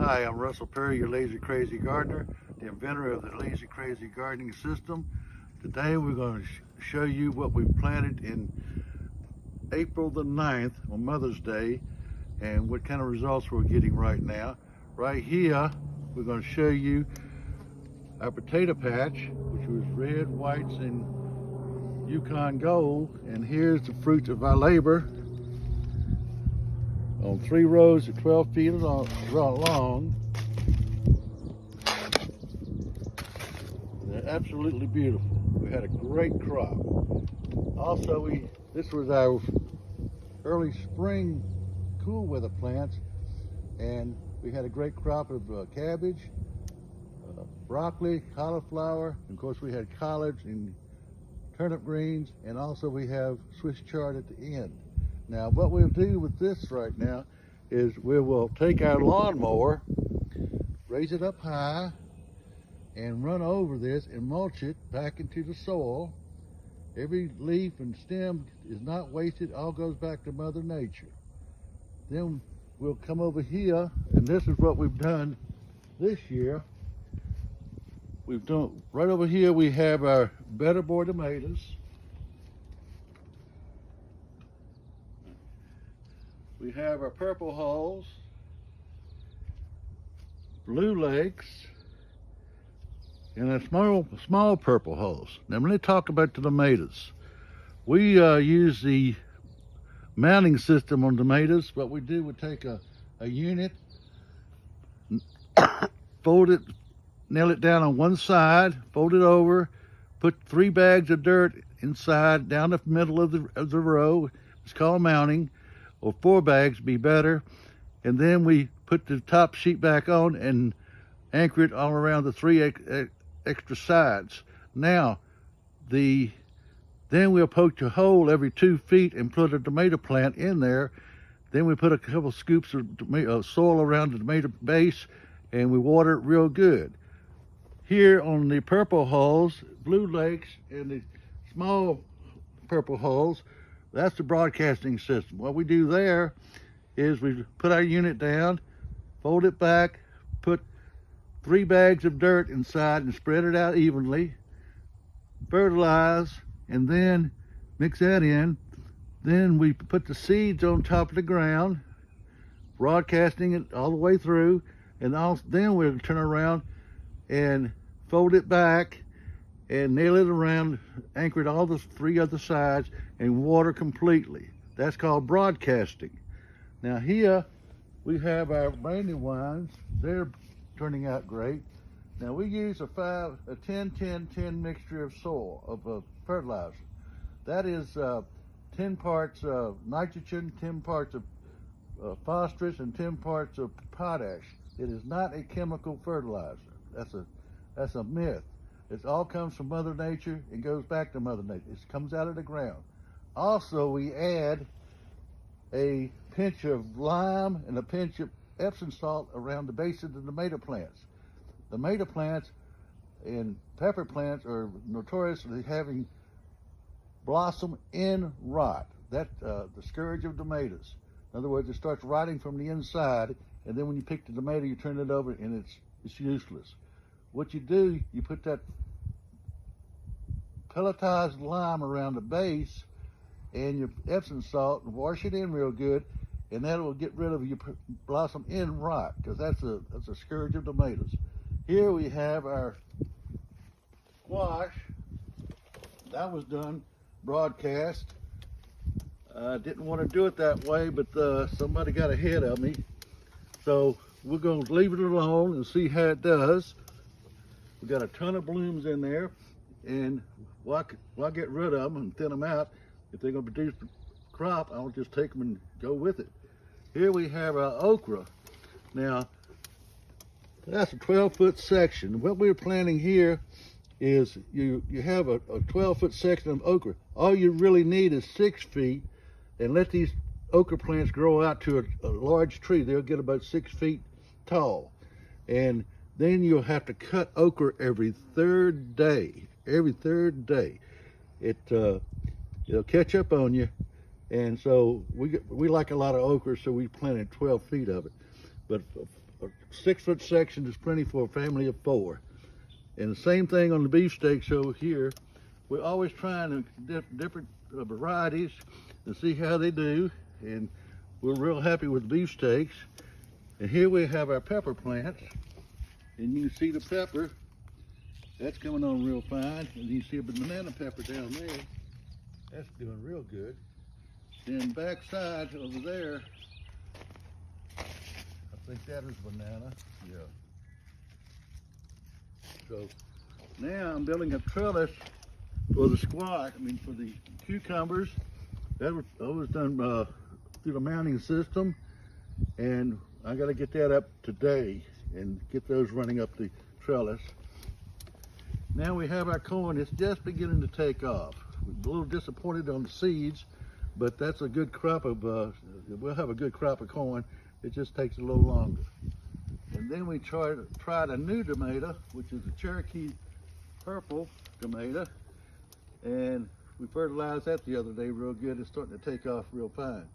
Hi, I'm Russell Perry, your Lazy Crazy Gardener, the inventor of the Lazy Crazy Gardening System. Today we're going to show you what we planted in April the 9th on Mother's Day and what kind of results we're getting right now. Right here, we're going to show you our potato patch, which was red, whites, and Yukon Gold. And here's the fruits of our labor on 3 rows at 12 feet long. They're absolutely beautiful. We had a great crop. Also, this was our early spring cool weather plants, and we had a great crop of cabbage, broccoli, cauliflower, and of course we had collards and turnip greens, and also we have Swiss chard at the end. Now what we'll do with this right now is we will take our lawnmower, raise it up high, and run over this and mulch it back into the soil. Every leaf and stem is not wasted, all goes back to Mother Nature. Then we'll come over here, and this is what we've done this year. We've done, right over here we have our Better Boy tomatoes. We have our purple hulls, blue lakes, and a small purple hulls. Now when they talk about the tomatoes, we use the mounting system on tomatoes. What we do, we take a unit, fold it, nail it down on one side, fold it over, put 3 bags of dirt inside, down the middle of the row. It's called mounting, or 4 bags be better. And then we put the top sheet back on and anchor it all around the 3 extra sides. Now, then we'll poke a hole every 2 feet and put a tomato plant in there. Then we put a couple scoops of soil around the tomato base, and we water it real good. Here on the purple hulls, blue lakes, and the small purple hulls, that's the broadcasting system. What we do there is we put our unit down, fold it back, put 3 bags of dirt inside and spread it out evenly, fertilize, and then mix that in. Then we put the seeds on top of the ground, broadcasting it all the way through, and then we'll turn around and fold it back and nail it around, anchor it all the 3 other sides, and water completely. That's called broadcasting. Now here we have our brandywines. They're turning out great. Now we use a 10-10-10 mixture of soil, of fertilizer. That is 10 parts of nitrogen, 10 parts of phosphorus, and 10 parts of potash. It is not a chemical fertilizer. That's a myth. It all comes from Mother Nature and goes back to Mother Nature. It comes out of the ground. Also, we add a pinch of lime and a pinch of Epsom salt around the base of the tomato plants. The tomato plants and pepper plants are notoriously having blossom end rot. That's the scourge of tomatoes. In other words, it starts rotting from the inside, and then when you pick the tomato, you turn it over and it's useless. What you do, you put that pelletized lime around the base and your Epsom salt and wash it in real good, and that will get rid of your blossom end rot, because that's a scourge of tomatoes. Here we have our squash. That was done broadcast. I didn't want to do it that way, but somebody got ahead of me. So we're going to leave it alone and see how it does. We got a ton of blooms in there, and why get rid of them and thin them out? If they're going to produce the crop, I'll just take them and go with it. Here we have our okra. Now, that's a 12-foot section. What we're planting here is you have a 12-foot section of okra. All you really need is 6 feet, and let these okra plants grow out to a large tree. They'll get about 6 feet tall. And then you'll have to cut okra every third day. Every third day. It'll catch up on you. And so we like a lot of okra, so we planted 12 feet of it. But a 6-foot section is plenty for a family of 4. And the same thing on the beefsteaks over here. We're always trying different varieties to see how they do, and we're real happy with beefsteaks. And here we have our pepper plants, and you can see the pepper. That's coming on real fine, and you see a banana pepper down there. That's doing real good. Then backside over there, I think that is banana. Yeah. So now I'm building a trellis for the squash. For the cucumbers. That was done through the mounting system, and I got to get that up today and get those running up the trellis. Now we have our corn. It's just beginning to take off. We're a little disappointed on the seeds, but that's a good crop of, we'll have a good crop of corn. It just takes a little longer. And then we tried a new tomato, which is a Cherokee purple tomato, and we fertilized that the other day real good. It's starting to take off real fine.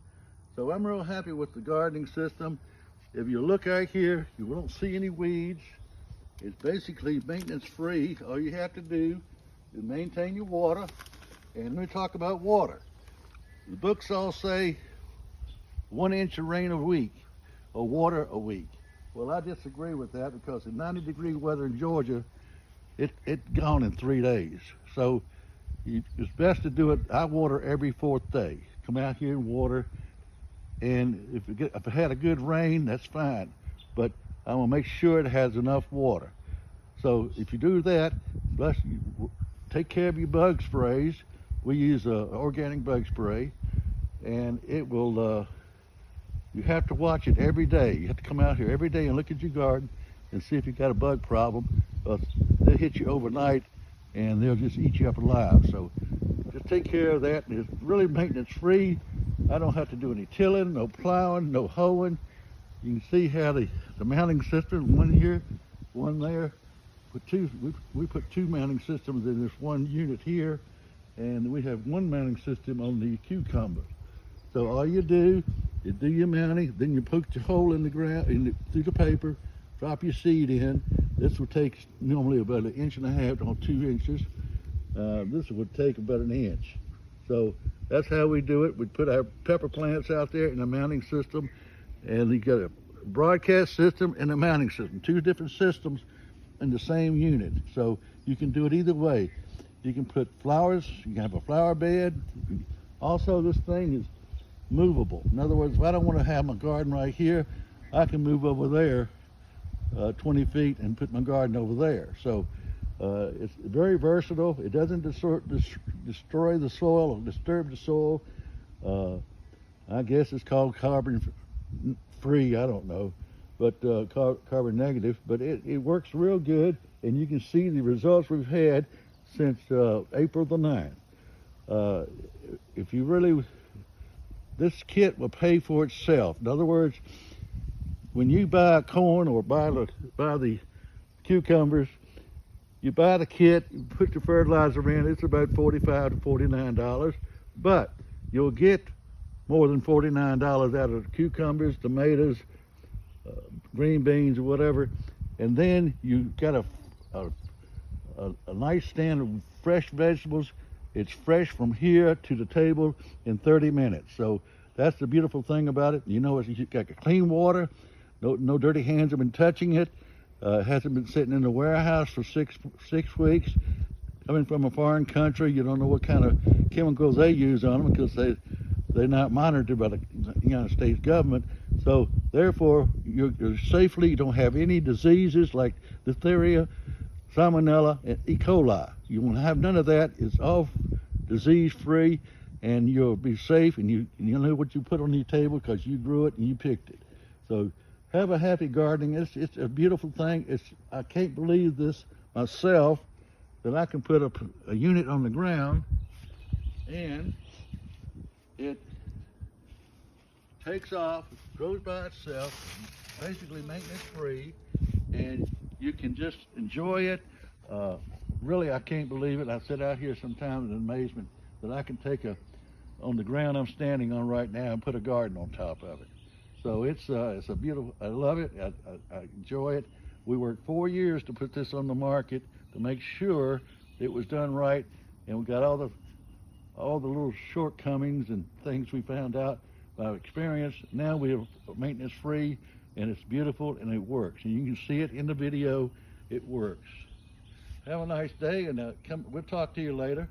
So I'm real happy with the gardening system. If you look out here, you won't see any weeds. It's basically maintenance free. All you have to do is maintain your water. And let me talk about water. The books all say 1 inch of rain a week, or water a week. Well, I disagree with that, because in 90-degree weather in Georgia, it's gone in 3 days. So it's best to do it. I water every 4th day. Come out here and water. And if it had a good rain, that's fine. But I'm gonna make sure it has enough water. So if you do that, plus you take care of your bug sprays. We use organic bug spray, and it will, you have to watch it every day. You have to come out here every day and look at your garden and see if you've got a bug problem. They'll hit you overnight and they'll just eat you up alive. So just take care of that. It's really maintenance free. I don't have to do any tilling, no plowing, no hoeing. You can see how the mounting system, one here, one there. We put 2 mounting systems in this one unit here, and we have 1 mounting system on the cucumber. So all you do is do your mounting, then you poke the hole in the ground, through the paper, drop your seed in. This would take normally about 1.5 inches on 2 inches. This would take about 1 inch. So that's how we do it. We put our pepper plants out there in a mounting system, and you got a broadcast system and a mounting system, 2 different systems in the same unit. So you can do it either way. You can put flowers, you can have a flower bed. Also, this thing is movable. In other words, if I don't want to have my garden right here, I can move over there 20 feet and put my garden over there. So it's very versatile. It doesn't destroy the soil or disturb the soil. I guess it's called carbon free, I don't know, but carbon negative. But it works real good, and you can see the results we've had since April the 9th. If you really, this kit will pay for itself. In other words, when you buy corn or buy the cucumbers, you buy the kit, you put the fertilizer in, it's about $45 to $49, but you'll get more than $49 out of the cucumbers, tomatoes, green beans, or whatever. And then you got a nice stand of fresh vegetables. It's fresh from here to the table in 30 minutes. So that's the beautiful thing about it. You know, it's got clean water. No dirty hands have been touching it. It hasn't been sitting in the warehouse for six weeks. Coming from a foreign country, you don't know what kind of chemicals they use on them, because they're not monitored by the United States government. So therefore, you're safely, you don't have any diseases like diphtheria, salmonella, and E. coli. You won't have none of that. It's all disease-free, and you'll be safe, and you know what you put on your table because you grew it and you picked it. So have a happy gardening. It's a beautiful thing. I can't believe this myself, that I can put a unit on the ground and it takes off, grows by itself, basically maintenance free, and you can just enjoy it. Really, I can't believe it. I sit out here sometimes in amazement that I can take on the ground I'm standing on right now and put a garden on top of it. So it's a beautiful, I love it, I enjoy it. We worked 4 years to put this on the market to make sure it was done right, and we got all the little shortcomings and things we found out by experience. Now we are maintenance free, and it's beautiful and it works. And you can see it in the video, it works. Have a nice day, and we'll talk to you later.